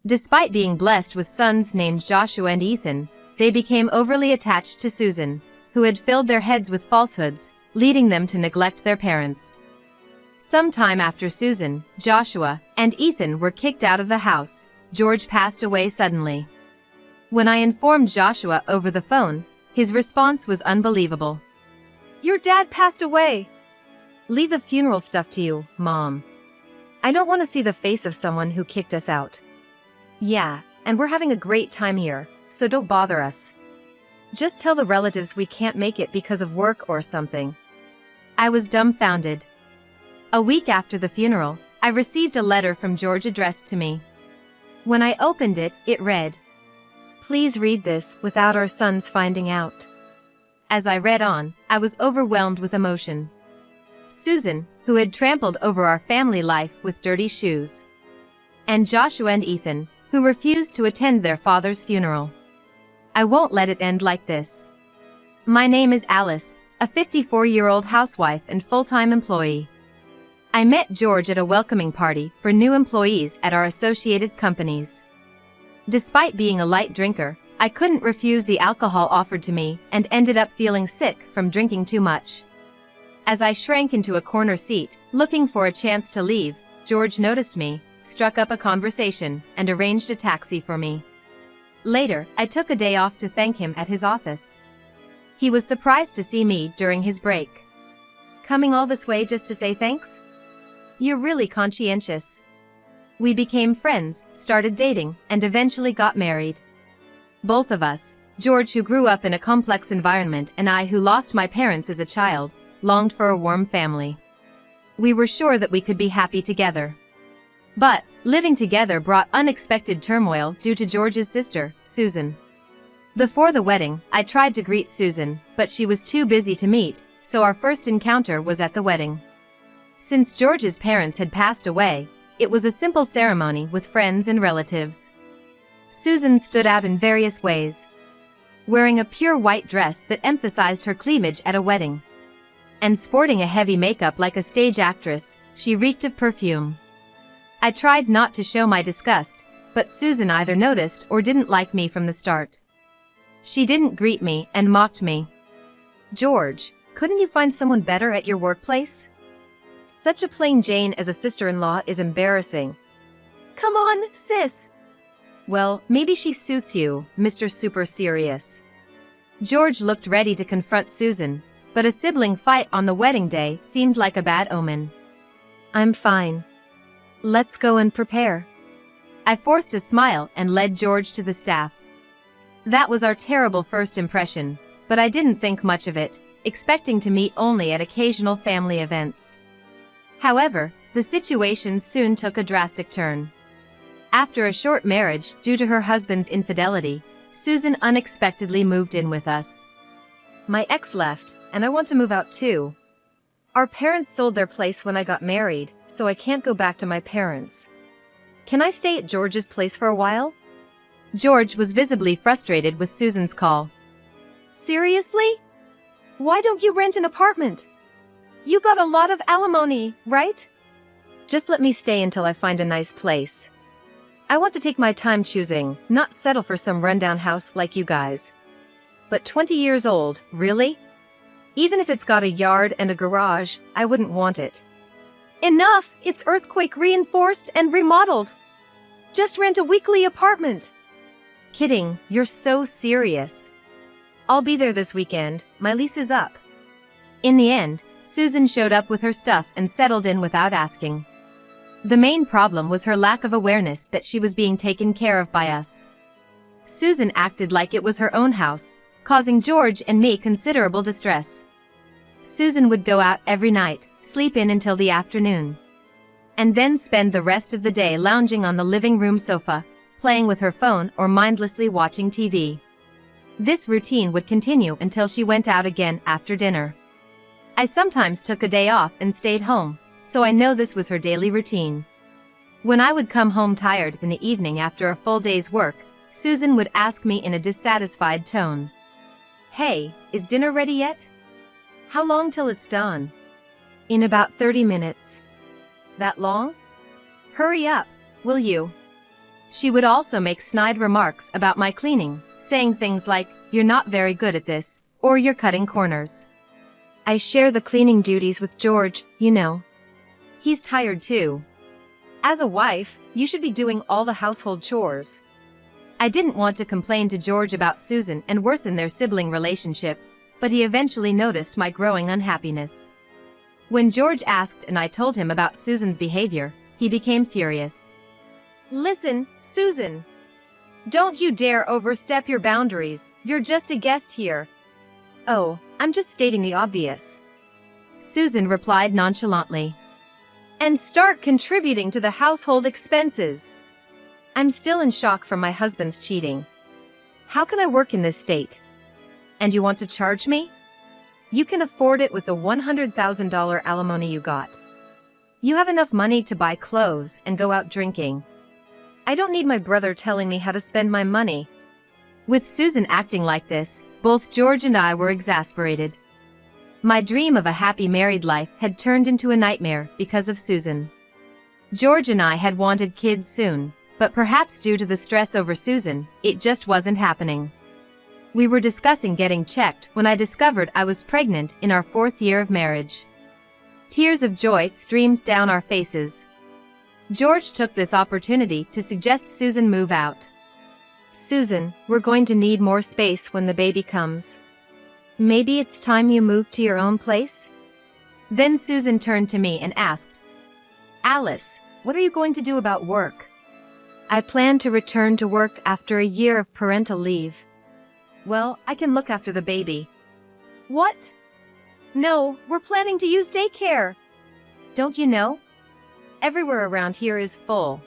Despite being blessed with sons named Joshua and Ethan, they became overly attached to Susan, who had filled their heads with falsehoods, leading them to neglect their parents. Some time after Susan, Joshua, and Ethan were kicked out of the house, George passed away suddenly. When I informed Joshua over the phone, his response was unbelievable. "Your dad passed away." "Leave the funeral stuff to you, Mom. I don't want to see the face of someone who kicked us out." "Yeah, and we're having a great time here, so don't bother us. Just tell the relatives we can't make it because of work or something." I was dumbfounded. A week after the funeral, I received a letter from George addressed to me. When I opened it, it read, "Please read this without our sons finding out." As I read on, I was overwhelmed with emotion. Susan, who had trampled over our family life with dirty shoes. And Joshua and Ethan, who refused to attend their father's funeral. I won't let it end like this. My name is Alice, a 54-year-old housewife and full-time employee. I met George at a welcoming party for new employees at our associated companies. Despite being a light drinker, I couldn't refuse the alcohol offered to me and ended up feeling sick from drinking too much. As I shrank into a corner seat, looking for a chance to leave, George noticed me, struck up a conversation, and arranged a taxi for me. Later, I took a day off to thank him at his office. He was surprised to see me during his break. "Coming all this way just to say thanks? You're really conscientious." We became friends, started dating, and eventually got married. Both of us, George who grew up in a complex environment and I who lost my parents as a child, longed for a warm family. We were sure that we could be happy together. But, living together brought unexpected turmoil due to George's sister, Susan. Before the wedding, I tried to greet Susan, but she was too busy to meet, so our first encounter was at the wedding. Since George's parents had passed away, it was a simple ceremony with friends and relatives. Susan stood out in various ways. Wearing a pure white dress that emphasized her cleavage at a wedding. And sporting a heavy makeup like a stage actress, she reeked of perfume. I tried not to show my disgust, but Susan either noticed or didn't like me from the start. She didn't greet me and mocked me. "George, couldn't you find someone better at your workplace? Such a plain Jane as a sister-in-law is embarrassing." "Come on, sis." "Well, maybe she suits you, Mr. Super Serious." George looked ready to confront Susan, but a sibling fight on the wedding day seemed like a bad omen. "I'm fine. Let's go and prepare." I forced a smile and led George to the staff. That was our terrible first impression, but I didn't think much of it, expecting to meet only at occasional family events. However, the situation soon took a drastic turn. After a short marriage due to her husband's infidelity, Susan unexpectedly moved in with us. "My ex left, and I want to move out too. Our parents sold their place when I got married, so I can't go back to my parents. Can I stay at George's place for a while?" George was visibly frustrated with Susan's call. "Seriously? Why don't you rent an apartment? You got a lot of alimony, right?" "Just let me stay until I find a nice place. I want to take my time choosing, not settle for some rundown house like you guys." "But 20 years old, really? Even if it's got a yard and a garage, I wouldn't want it." "Enough! It's earthquake reinforced and remodeled. Just rent a weekly apartment." "Kidding, you're so serious." "I'll be there this weekend, my lease is up." In the end, Susan showed up with her stuff and settled in without asking. The main problem was her lack of awareness that she was being taken care of by us. Susan acted like it was her own house, causing George and me considerable distress. Susan would go out every night, sleep in until the afternoon, and then spend the rest of the day lounging on the living room sofa, playing with her phone or mindlessly watching TV. This routine would continue until she went out again after dinner. I sometimes took a day off and stayed home, so I know this was her daily routine. When I would come home tired in the evening after a full day's work, Susan would ask me in a dissatisfied tone, "Hey, is dinner ready yet? How long till it's done?" "In about 30 minutes. "That long? Hurry up, will you?" She would also make snide remarks about my cleaning, saying things like, "You're not very good at this," or "You're cutting corners." I share the cleaning duties with George, you know. He's tired too. As a wife, you should be doing all the household chores. I didn't want to complain to George about Susan and worsen their sibling relationship, but he eventually noticed my growing unhappiness. When George asked and I told him about Susan's behavior, he became furious. "Listen, Susan. Don't you dare overstep your boundaries, you're just a guest here." "Oh, I'm just stating the obvious," Susan replied nonchalantly. "And start contributing to the household expenses." I'm still in shock from my husband's cheating. How can I work in this state? And you want to charge me? You can afford it with the $100,000 alimony you got. You have enough money to buy clothes and go out drinking. I don't need my brother telling me how to spend my money. With Susan acting like this, both George and I were exasperated. My dream of a happy married life had turned into a nightmare because of Susan. George and I had wanted kids soon, but perhaps due to the stress over Susan, it just wasn't happening. We were discussing getting checked when I discovered I was pregnant in our 4th year of marriage. Tears of joy streamed down our faces. George took this opportunity to suggest Susan move out. "Susan, we're going to need more space when the baby comes. Maybe it's time you moved to your own place?" Then Susan turned to me and asked, "Alice, what are you going to do about work?" "I plan to return to work after a year of parental leave." "Well, I can look after the baby." "What? No, we're planning to use daycare." "Don't you know? Everywhere around here is full."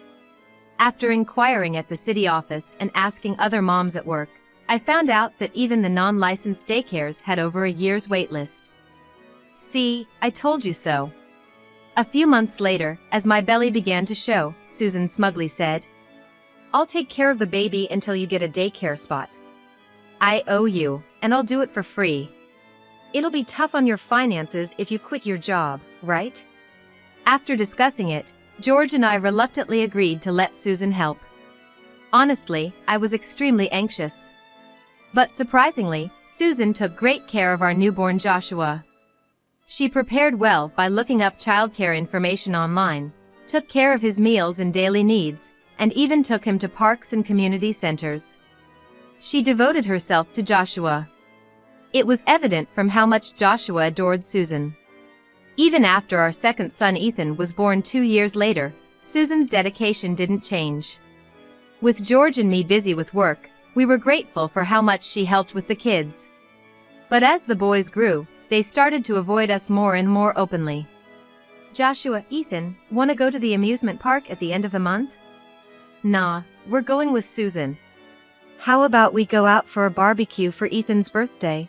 After inquiring at the city office and asking other moms at work, I found out that even the non-licensed daycares had over a year's wait list. "See, I told you so." A few months later, as my belly began to show, Susan smugly said, "I'll take care of the baby until you get a daycare spot. I owe you, and I'll do it for free. It'll be tough on your finances if you quit your job, right?" After discussing it, George and I reluctantly agreed to let Susan help. Honestly, I was extremely anxious. But surprisingly, Susan took great care of our newborn Joshua. She prepared well by looking up childcare information online, took care of his meals and daily needs, and even took him to parks and community centers. She devoted herself to Joshua. It was evident from how much Joshua adored Susan. Even after our second son Ethan was born 2 years later, Susan's dedication didn't change. With George and me busy with work, we were grateful for how much she helped with the kids. But as the boys grew, they started to avoid us more and more openly. "Joshua, Ethan, wanna go to the amusement park at the end of the month?" "Nah, we're going with Susan." "How about we go out for a barbecue for Ethan's birthday?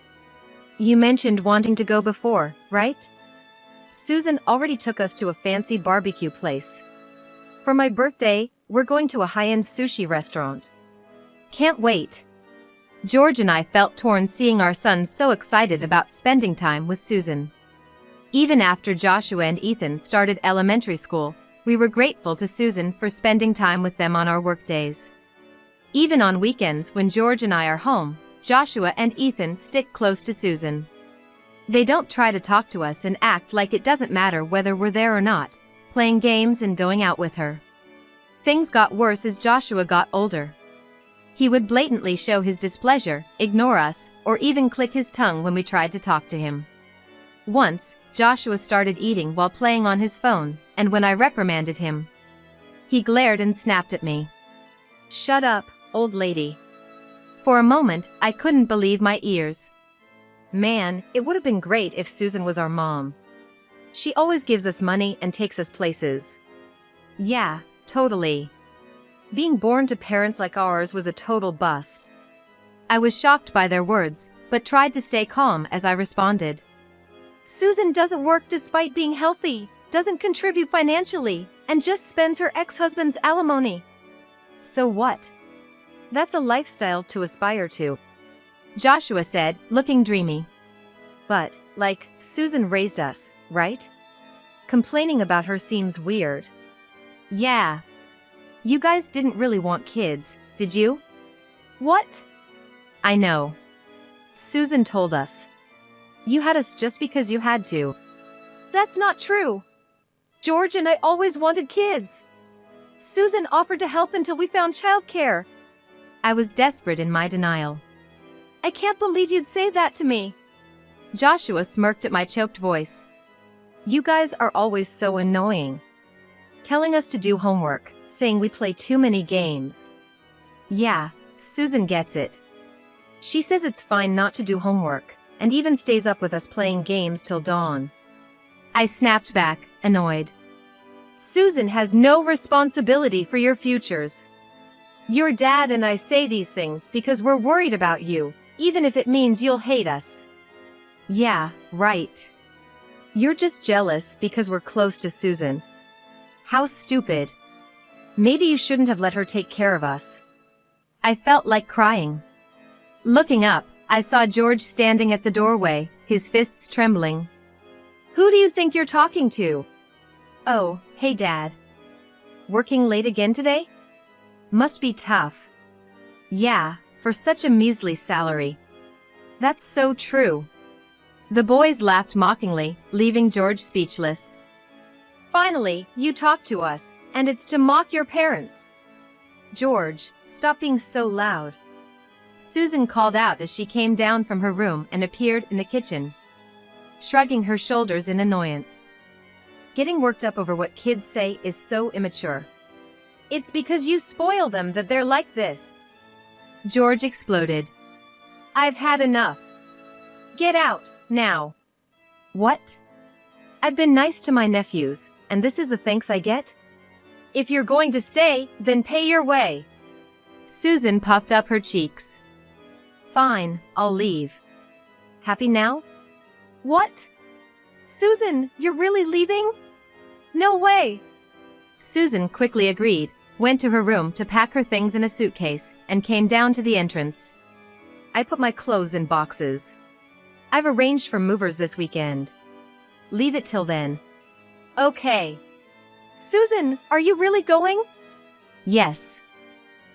You mentioned wanting to go before, right?" Susan already took us to a fancy barbecue place. "For my birthday, we're going to a high-end sushi restaurant. Can't wait." George and I felt torn seeing our sons so excited about spending time with Susan. Even after Joshua and Ethan started elementary school, we were grateful to Susan for spending time with them on our workdays. Even on weekends when George and I are home, Joshua and Ethan stick close to Susan. They don't try to talk to us and act like it doesn't matter whether we're there or not, playing games and going out with her. Things got worse as Joshua got older. He would blatantly show his displeasure, ignore us, or even click his tongue when we tried to talk to him. Once, Joshua started eating while playing on his phone, and when I reprimanded him, he glared and snapped at me. "Shut up, old lady." For a moment, I couldn't believe my ears. Man, it would have been great if Susan was our mom. She always gives us money and takes us places. Yeah, totally. Being born to parents like ours was a total bust. I was shocked by their words, but tried to stay calm as I responded. "Susan doesn't work despite being healthy, doesn't contribute financially, and just spends her ex-husband's alimony. So what? That's a lifestyle to aspire to," Joshua said, looking dreamy. "But, like, Susan raised us, right? Complaining about her seems weird." "Yeah. You guys didn't really want kids, did you? What? I know. Susan told us. You had us just because you had to. That's not true. George and I always wanted kids. Susan offered to help until we found childcare. I was desperate in my denial. I can't believe you'd say that to me. Joshua smirked at my choked voice. You guys are always so annoying. Telling us to do homework, saying we play too many games. Yeah, Susan gets it. She says it's fine not to do homework, and even stays up with us playing games till dawn. I snapped back, annoyed. Susan has no responsibility for your futures. Your dad and I say these things because we're worried about you, even if it means you'll hate us. Yeah, right. You're just jealous because we're close to Susan. How stupid. Maybe you shouldn't have let her take care of us. I felt like crying. Looking up, I saw George standing at the doorway, his fists trembling. Who do you think you're talking to? Oh, hey Dad. Working late again today? Must be tough. Yeah, for such a measly salary. That's so true. The boys laughed mockingly, leaving George speechless. Finally, you talk to us, and it's to mock your parents. George, stop being so loud. Susan called out as she came down from her room and appeared in the kitchen, shrugging her shoulders in annoyance. Getting worked up over what kids say is so immature. It's because you spoil them that they're like this. George exploded. I've had enough. Get out, now. What? I've been nice to my nephews, and this is the thanks I get? If you're going to stay, then pay your way. Susan puffed up her cheeks. Fine, I'll leave. Happy now? What? Susan, you're really leaving? No way. Susan quickly agreed, went to her room to pack her things in a suitcase, and came down to the entrance. I put my clothes in boxes. I've arranged for movers this weekend. Leave it till then. Okay. Susan, are you really going? Yes.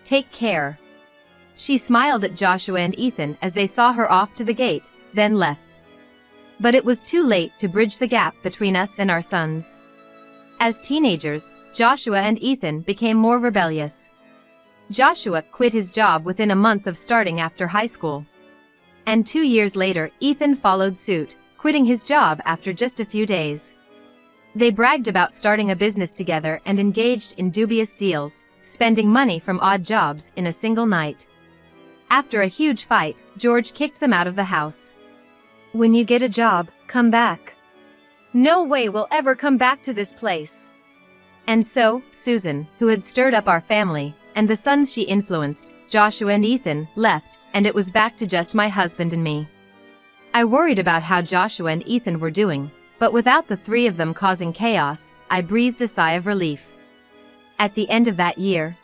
Take care. She smiled at Joshua and Ethan as they saw her off to the gate, then left. But it was too late to bridge the gap between us and our sons. As teenagers, Joshua and Ethan became more rebellious. Joshua quit his job within a month of starting after high school. And 2 years later, Ethan followed suit, quitting his job after just a few days. They bragged about starting a business together and engaged in dubious deals, spending money from odd jobs in a single night. After a huge fight, George kicked them out of the house. When you get a job, come back. No way we'll ever come back to this place. And so, Susan, who had stirred up our family, and the sons she influenced, Joshua and Ethan, left, and it was back to just my husband and me. I worried about how Joshua and Ethan were doing, but without the three of them causing chaos, I breathed a sigh of relief. At the end of that year,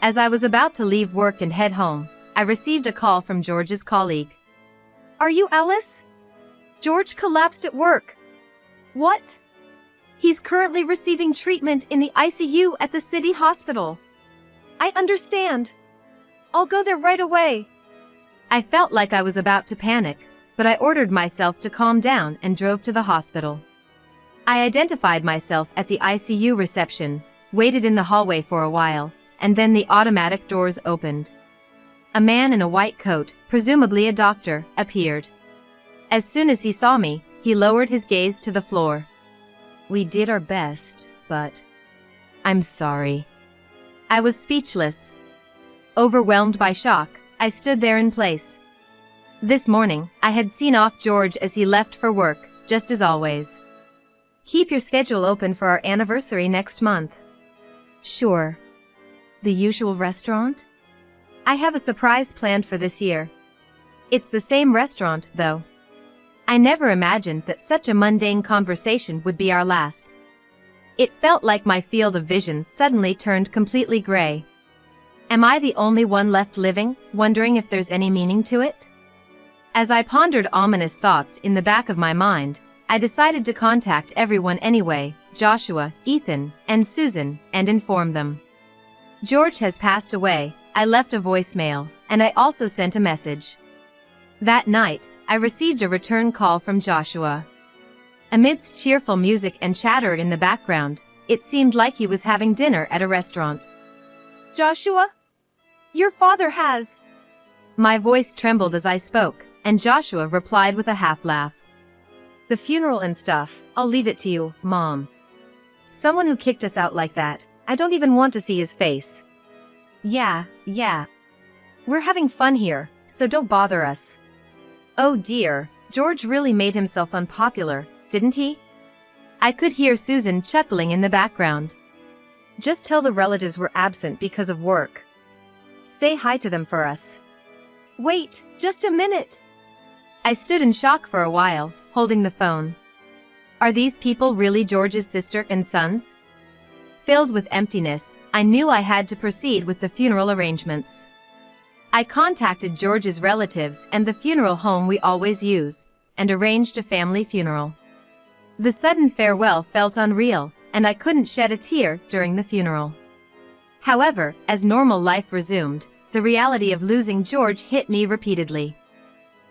as I was about to leave work and head home, I received a call from George's colleague. Are you Alice? George collapsed at work. What? He's currently receiving treatment in the ICU at the city hospital. I understand. I'll go there right away. I felt like I was about to panic, but I ordered myself to calm down and drove to the hospital. I identified myself at the ICU reception, waited in the hallway for a while, and then the automatic doors opened. A man in a white coat, presumably a doctor, appeared. As soon as he saw me, he lowered his gaze to the floor. We did our best, but I'm sorry. I was speechless. Overwhelmed by shock, I stood there in place. This morning, I had seen off George as he left for work, just as always. Keep your schedule open for our anniversary next month. Sure. The usual restaurant? I have a surprise planned for this year. It's the same restaurant, though. I never imagined that such a mundane conversation would be our last. It felt like my field of vision suddenly turned completely gray. Am I the only one left living, wondering if there's any meaning to it? As I pondered ominous thoughts in the back of my mind, I decided to contact everyone anyway, Joshua, Ethan, and Susan, and inform them. George has passed away. I left a voicemail, and I also sent a message. That night, I received a return call from Joshua. Amidst cheerful music and chatter in the background, it seemed like he was having dinner at a restaurant. "Joshua? Your father has..." My voice trembled as I spoke, and Joshua replied with a half-laugh. "The funeral and stuff, I'll leave it to you, Mom. Someone who kicked us out like that, I don't even want to see his face. Yeah. We're having fun here, so don't bother us." Oh dear, George really made himself unpopular, didn't he? I could hear Susan chuckling in the background. "Just tell the relatives we're absent because of work. Say hi to them for us." "Wait, just a minute." I stood in shock for a while, holding the phone. Are these people really George's sister and sons? Filled with emptiness, I knew I had to proceed with the funeral arrangements. I contacted George's relatives and the funeral home we always use, and arranged a family funeral. The sudden farewell felt unreal, and I couldn't shed a tear during the funeral. However, as normal life resumed, the reality of losing George hit me repeatedly.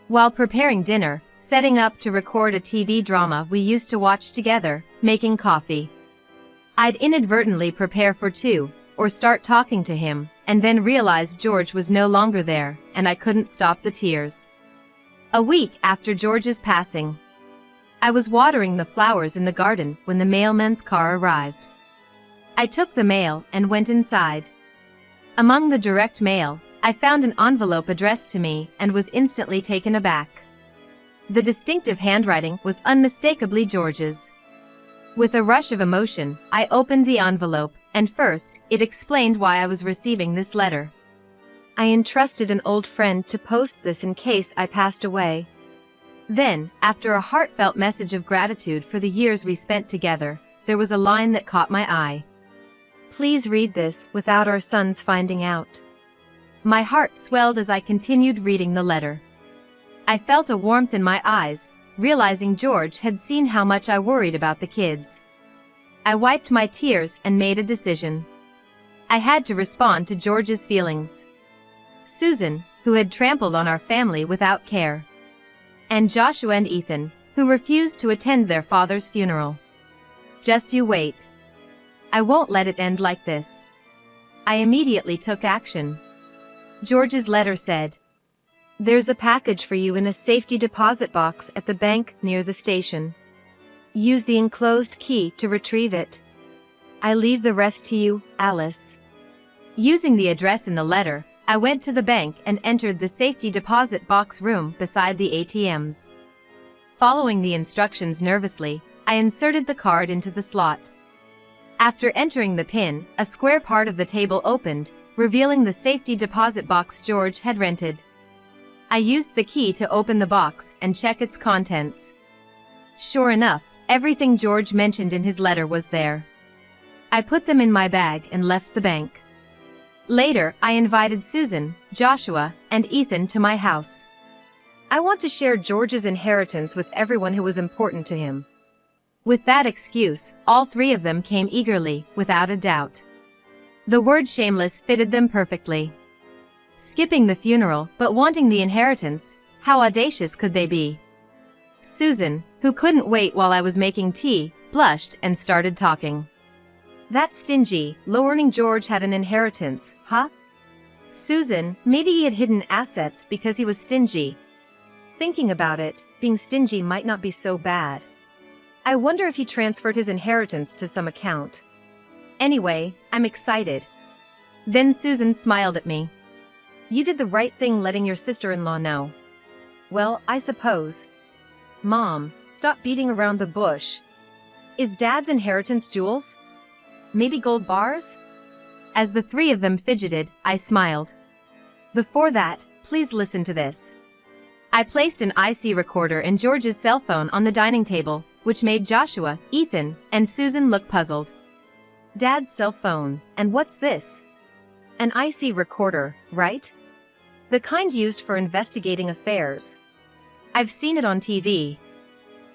While preparing dinner, setting up to record a TV drama we used to watch together, making coffee, I'd inadvertently prepare for two, or start talking to him, and then realized George was no longer there, and I couldn't stop the tears. A week after George's passing, I was watering the flowers in the garden when the mailman's car arrived. I took the mail and went inside. Among the direct mail, I found an envelope addressed to me and was instantly taken aback. The distinctive handwriting was unmistakably George's. With a rush of emotion, I opened the envelope, and first, it explained why I was receiving this letter. "I entrusted an old friend to post this in case I passed away." Then, after a heartfelt message of gratitude for the years we spent together, there was a line that caught my eye. "Please read this without our sons finding out." My heart swelled as I continued reading the letter. I felt a warmth in my eyes, realizing George had seen how much I worried about the kids. I wiped my tears and made a decision. I had to respond to George's feelings. Susan, who had trampled on our family without care. And Joshua and Ethan, who refused to attend their father's funeral. Just you wait. I won't let it end like this. I immediately took action. George's letter said, "There's a package for you in a safety deposit box at the bank near the station. Use the enclosed key to retrieve it. I leave the rest to you, Alice." Using the address in the letter, I went to the bank and entered the safety deposit box room beside the ATMs. Following the instructions nervously, I inserted the card into the slot. After entering the PIN, a square part of the table opened, revealing the safety deposit box George had rented. I used the key to open the box and check its contents. Sure enough, everything George mentioned in his letter was there. I put them in my bag and left the bank. Later, I invited Susan, Joshua, and Ethan to my house. I want to share George's inheritance with everyone who was important to him. With that excuse, all three of them came eagerly, without a doubt. The word shameless fitted them perfectly. Skipping the funeral, but wanting the inheritance, how audacious could they be? Susan, who couldn't wait while I was making tea, blushed and started talking. "That's stingy, low-earning George had an inheritance, huh? Susan, maybe he had hidden assets because he was stingy. Thinking about it, being stingy might not be so bad. I wonder if he transferred his inheritance to some account. Anyway, I'm excited." Then Susan smiled at me. "You did the right thing letting your sister-in-law know." "Well, I suppose." "Mom, stop beating around the bush. Is Dad's inheritance jewels? Maybe gold bars?" As the three of them fidgeted, I smiled. "Before that, please listen to this." I placed an IC recorder and George's cell phone on the dining table, which made Joshua, Ethan, and Susan look puzzled. "Dad's cell phone, and what's this?" "An IC recorder, right? The kind used for investigating affairs. I've seen it on TV.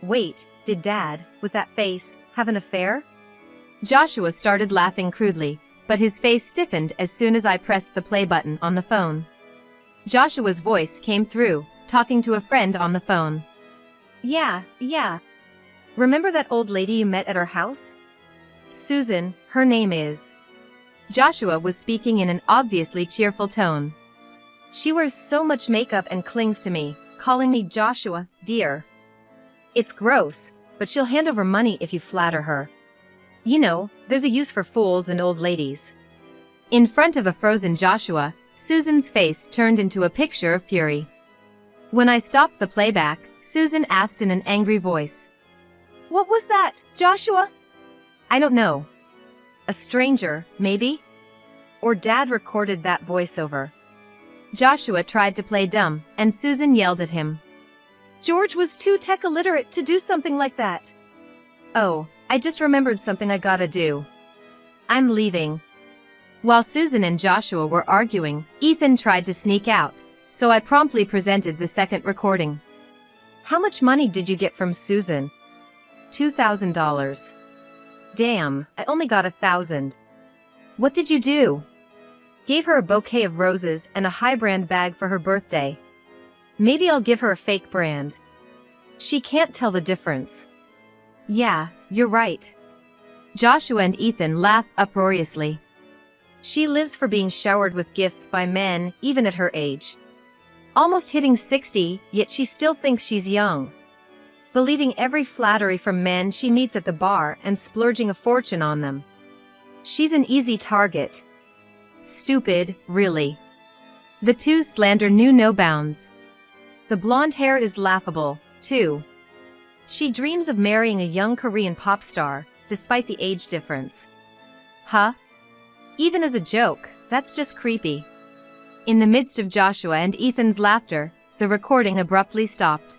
Wait, did Dad, with that face, have an affair?" Joshua started laughing crudely, but his face stiffened as soon as I pressed the play button on the phone. Joshua's voice came through, talking to a friend on the phone. Yeah. Remember that old lady you met at our house? Susan, her name is. Joshua was speaking in an obviously cheerful tone. She wears so much makeup and clings to me, calling me Joshua, dear. It's gross, but she'll hand over money if you flatter her. You know, there's a use for fools and old ladies. In front of a frozen Joshua, Susan's face turned into a picture of fury. When I stopped the playback, Susan asked in an angry voice. What was that, Joshua? I don't know. A stranger, maybe? Or Dad recorded that voiceover. Joshua tried to play dumb, and Susan yelled at him. George was too tech illiterate to do something like that. Oh, I just remembered something I gotta do. I'm leaving. While Susan and Joshua were arguing, Ethan tried to sneak out, so I promptly presented the second recording. How much money did you get from Susan? $2,000. Damn, I only got 1,000. What did you do? Gave her a bouquet of roses and a high-brand bag for her birthday. Maybe I'll give her a fake brand. She can't tell the difference. Yeah, you're right. Joshua and Ethan laughed uproariously. She lives for being showered with gifts by men, even at her age. Almost hitting 60, yet she still thinks she's young. Believing every flattery from men she meets at the bar and splurging a fortune on them. She's an easy target. Stupid, really. The two slander knew no bounds. The blonde hair is laughable, too. She dreams of marrying a young Korean pop star, despite the age difference. Huh? Even as a joke, that's just creepy. In the midst of Joshua and Ethan's laughter, the recording abruptly stopped.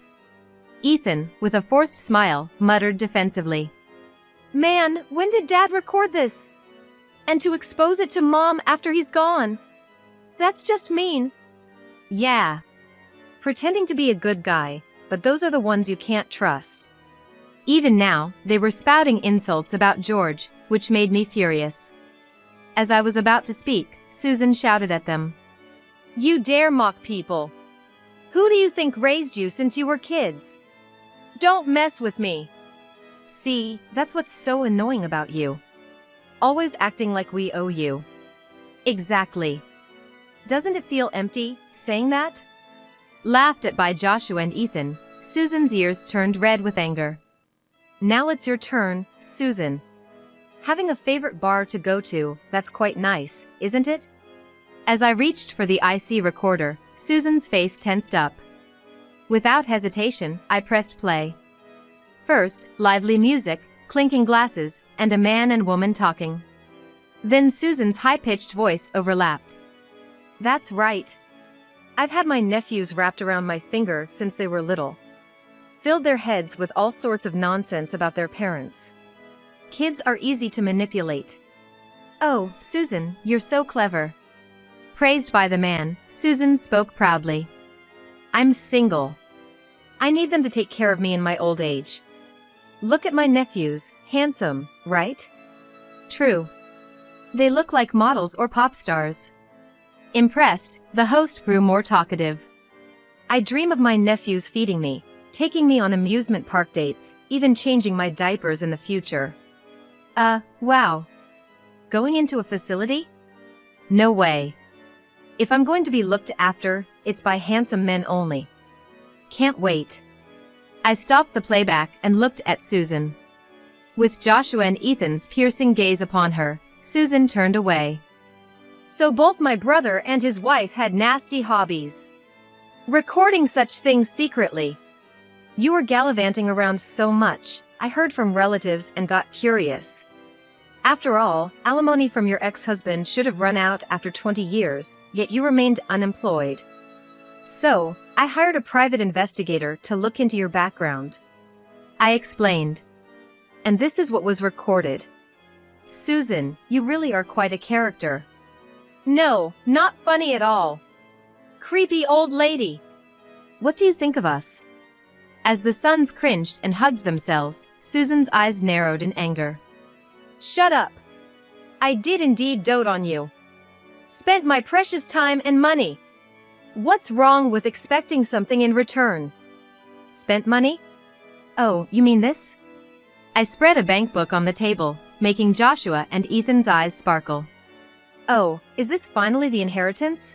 Ethan, with a forced smile, muttered defensively. Man, when did Dad record this? And to expose it to Mom after he's gone. That's just mean. Yeah. Pretending to be a good guy, but those are the ones you can't trust. Even now, they were spouting insults about George, which made me furious. As I was about to speak, Susan shouted at them. You dare mock people. Who do you think raised you since you were kids? Don't mess with me. See, that's what's so annoying about you. Always acting like we owe you. Exactly. Doesn't it feel empty, saying that? Laughed at by Joshua and Ethan, Susan's ears turned red with anger. Now it's your turn, Susan. Having a favorite bar to go to, that's quite nice, isn't it? As I reached for the IC recorder, Susan's face tensed up. Without hesitation, I pressed play. First, lively music, clinking glasses, and a man and woman talking. Then Susan's high-pitched voice overlapped. That's right. I've had my nephews wrapped around my finger since they were little. Filled their heads with all sorts of nonsense about their parents. Kids are easy to manipulate. Oh, Susan, you're so clever. Praised by the man, Susan spoke proudly. I'm single. I need them to take care of me in my old age. Look at my nephews, handsome, right? True. They look like models or pop stars. Impressed, the host grew more talkative. I dream of my nephews feeding me, taking me on amusement park dates, even changing my diapers in the future. Wow. Going into a facility? No way. If I'm going to be looked after, it's by handsome men only. Can't wait. I stopped the playback and looked at Susan. With Joshua and Ethan's piercing gaze upon her, Susan turned away. So both my brother and his wife had nasty hobbies. Recording such things secretly. You were gallivanting around so much, I heard from relatives and got curious. After all, alimony from your ex-husband should have run out after 20 years, yet you remained unemployed. So, I hired a private investigator to look into your background. I explained. And this is what was recorded. Susan, you really are quite a character. No, not funny at all. Creepy old lady. What do you think of us? As the sons cringed and hugged themselves, Susan's eyes narrowed in anger. Shut up. I did indeed dote on you. Spent my precious time and money. What's wrong with expecting something in return? Spent money? Oh, you mean this? I spread a bank book on the table, making Joshua and Ethan's eyes sparkle. Oh, is this finally the inheritance?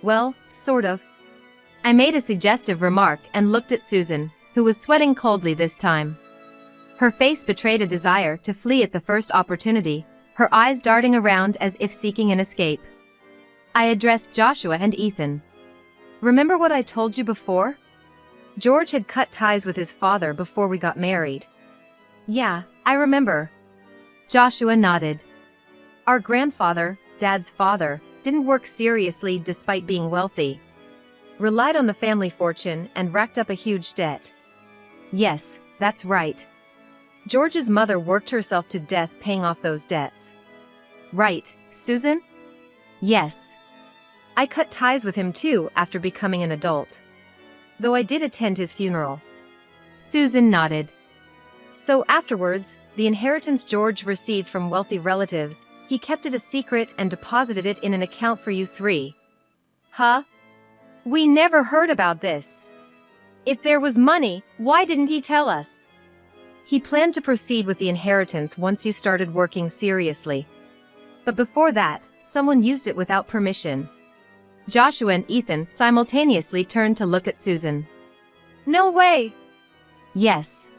Well, sort of. I made a suggestive remark and looked at Susan, who was sweating coldly this time. Her face betrayed a desire to flee at the first opportunity, her eyes darting around as if seeking an escape. I addressed Joshua and Ethan. Remember what I told you before? George had cut ties with his father before we got married. Yeah, I remember. Joshua nodded. Our grandfather, Dad's father, didn't work seriously despite being wealthy. Relied on the family fortune and racked up a huge debt. Yes, that's right. George's mother worked herself to death paying off those debts. Right, Susan? Yes. I cut ties with him too after becoming an adult. Though I did attend his funeral. Susan nodded. So afterwards, the inheritance George received from wealthy relatives, he kept it a secret and deposited it in an account for you three. Huh? We never heard about this. If there was money, why didn't he tell us? He planned to proceed with the inheritance once you started working seriously. But before that, someone used it without permission. Joshua and Ethan simultaneously turned to look at Susan. No way! Yes.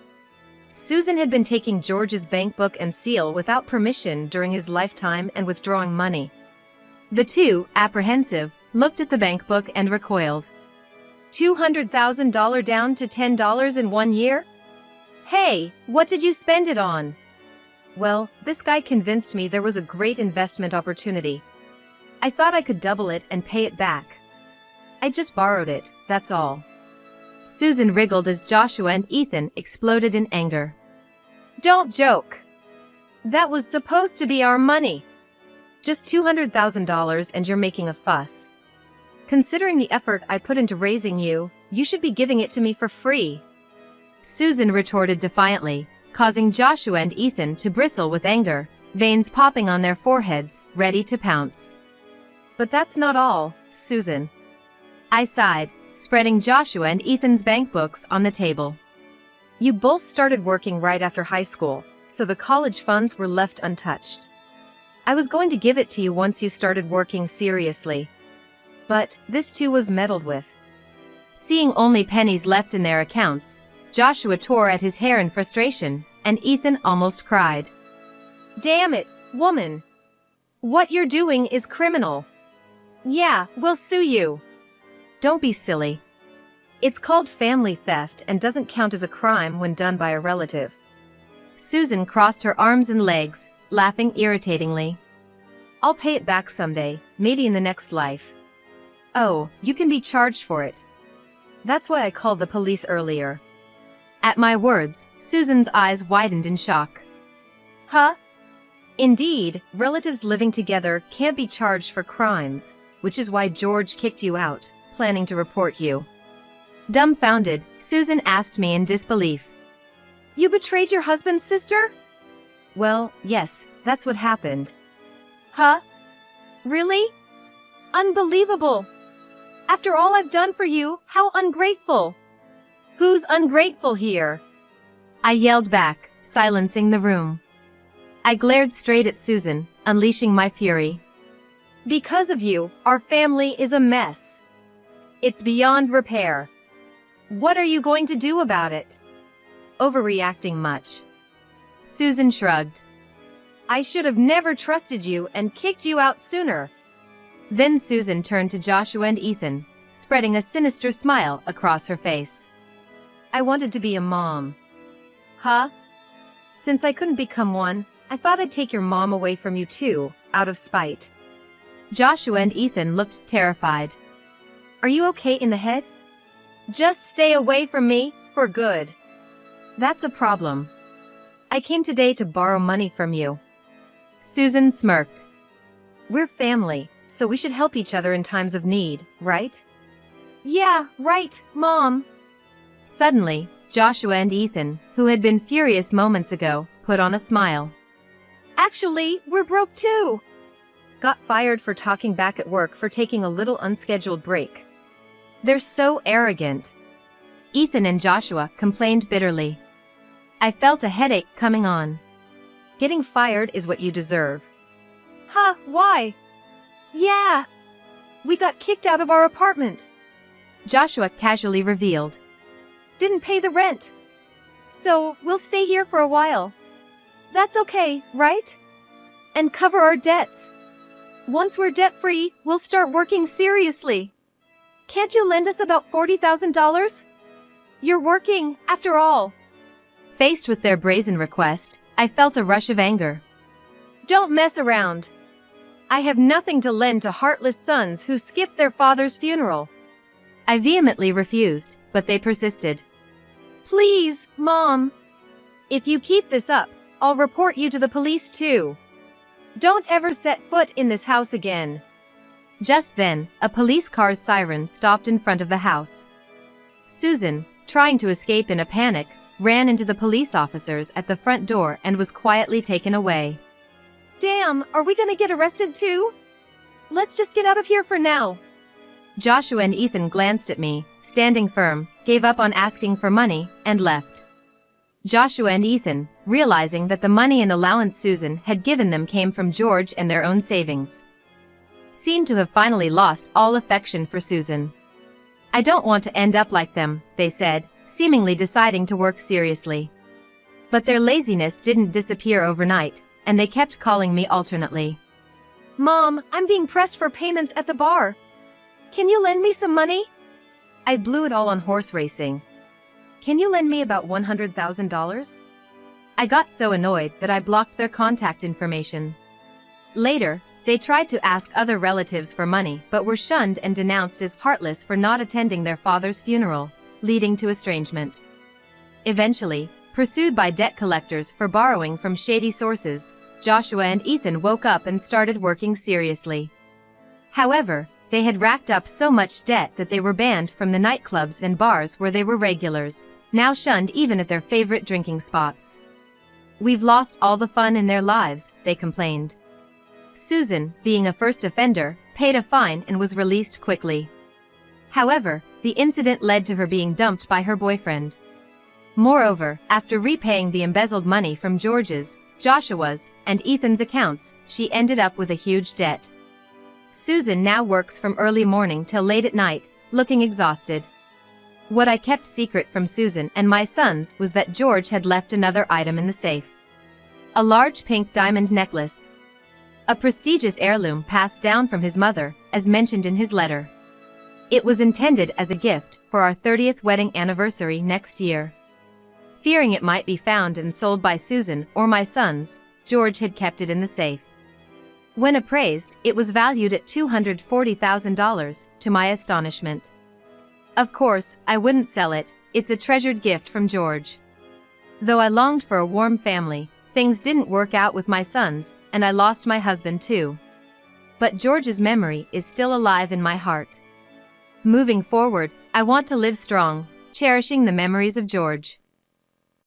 Susan had been taking George's bank book and seal without permission during his lifetime and withdrawing money. The two, apprehensive, looked at the bank book and recoiled. $200,000 down to $10 in 1 year? Hey, what did you spend it on? Well, this guy convinced me there was a great investment opportunity. I thought I could double it and pay it back. I just borrowed it, that's all. Susan wriggled as Joshua and Ethan exploded in anger. Don't joke. That was supposed to be our money. Just $200,000 and you're making a fuss. Considering the effort I put into raising you, you should be giving it to me for free. Susan retorted defiantly, causing Joshua and Ethan to bristle with anger, veins popping on their foreheads, ready to pounce. But that's not all, Susan. I sighed, spreading Joshua and Ethan's bank books on the table. You both started working right after high school, so the college funds were left untouched. I was going to give it to you once you started working seriously. But this too was meddled with. Seeing only pennies left in their accounts, Joshua tore at his hair in frustration, and Ethan almost cried. Damn it, woman! What you're doing is criminal. Yeah, we'll sue you. Don't be silly. It's called family theft and doesn't count as a crime when done by a relative. Susan crossed her arms and legs, laughing irritatingly. I'll pay it back someday, maybe in the next life. Oh, you can be charged for it. That's why I called the police earlier. At my words, Susan's eyes widened in shock. Huh? Indeed, relatives living together can't be charged for crimes, which is why George kicked you out, planning to report you. Dumbfounded, Susan asked me in disbelief. You betrayed your husband's sister? Well, yes, that's what happened. Huh? Really? Unbelievable! After all I've done for you, how ungrateful! Who's ungrateful here? I yelled back, silencing the room. I glared straight at Susan, unleashing my fury. Because of you, our family is a mess. It's beyond repair. What are you going to do about it? Overreacting much. Susan shrugged. I should have never trusted you and kicked you out sooner. Then Susan turned to Joshua and Ethan, spreading a sinister smile across her face. I wanted to be a mom. Huh? Since I couldn't become one, I thought I'd take your mom away from you too, out of spite. Joshua and Ethan looked terrified. Are you okay in the head? Just stay away from me, for good. That's a problem. I came today to borrow money from you. Susan smirked. We're family, so we should help each other in times of need, right? Yeah, right, Mom. Suddenly, Joshua and Ethan, who had been furious moments ago, put on a smile. Actually, we're broke too. Got fired for talking back at work for taking a little unscheduled break. They're so arrogant. Ethan and Joshua complained bitterly. I felt a headache coming on. Getting fired is what you deserve. Huh, why? Yeah. We got kicked out of our apartment. Joshua casually revealed. Didn't pay the rent. So, we'll stay here for a while. That's okay, right? And cover our debts. Once we're debt-free, we'll start working seriously. Can't you lend us about $40,000? You're working, after all. Faced with their brazen request, I felt a rush of anger. Don't mess around. I have nothing to lend to heartless sons who skipped their father's funeral. I vehemently refused, but they persisted. Please, Mom. If you keep this up, I'll report you to the police too. Don't ever set foot in this house again. Just then, a police car's siren stopped in front of the house. Susan, trying to escape in a panic, ran into the police officers at the front door and was quietly taken away. Damn, are we gonna get arrested too? Let's just get out of here for now. Joshua and Ethan glanced at me, standing firm, gave up on asking for money, and left. Joshua and Ethan, realizing that the money and allowance Susan had given them came from George and their own savings, seemed to have finally lost all affection for Susan. I don't want to end up like them, they said, seemingly deciding to work seriously. But their laziness didn't disappear overnight, and they kept calling me alternately. Mom, I'm being pressed for payments at the bar. Can you lend me some money? I blew it all on horse racing. Can you lend me about $100,000? I got so annoyed that I blocked their contact information. Later, they tried to ask other relatives for money but were shunned and denounced as heartless for not attending their father's funeral, leading to estrangement. Eventually, pursued by debt collectors for borrowing from shady sources, Joshua and Ethan woke up and started working seriously. However, they had racked up so much debt that they were banned from the nightclubs and bars where they were regulars, now shunned even at their favorite drinking spots. We've lost all the fun in their lives, they complained. Susan, being a first offender, paid a fine and was released quickly. However, the incident led to her being dumped by her boyfriend. Moreover, after repaying the embezzled money from George's, Joshua's, and Ethan's accounts, she ended up with a huge debt. Susan now works from early morning till late at night, looking exhausted. What I kept secret from Susan and my sons was that George had left another item in the safe. A large pink diamond necklace. A prestigious heirloom passed down from his mother, as mentioned in his letter. It was intended as a gift for our 30th wedding anniversary next year. Fearing it might be found and sold by Susan or my sons, George had kept it in the safe. When appraised, it was valued at $240,000, to my astonishment. Of course, I wouldn't sell it, it's a treasured gift from George. Though I longed for a warm family, things didn't work out with my sons, and I lost my husband too. But George's memory is still alive in my heart. Moving forward, I want to live strong, cherishing the memories of George.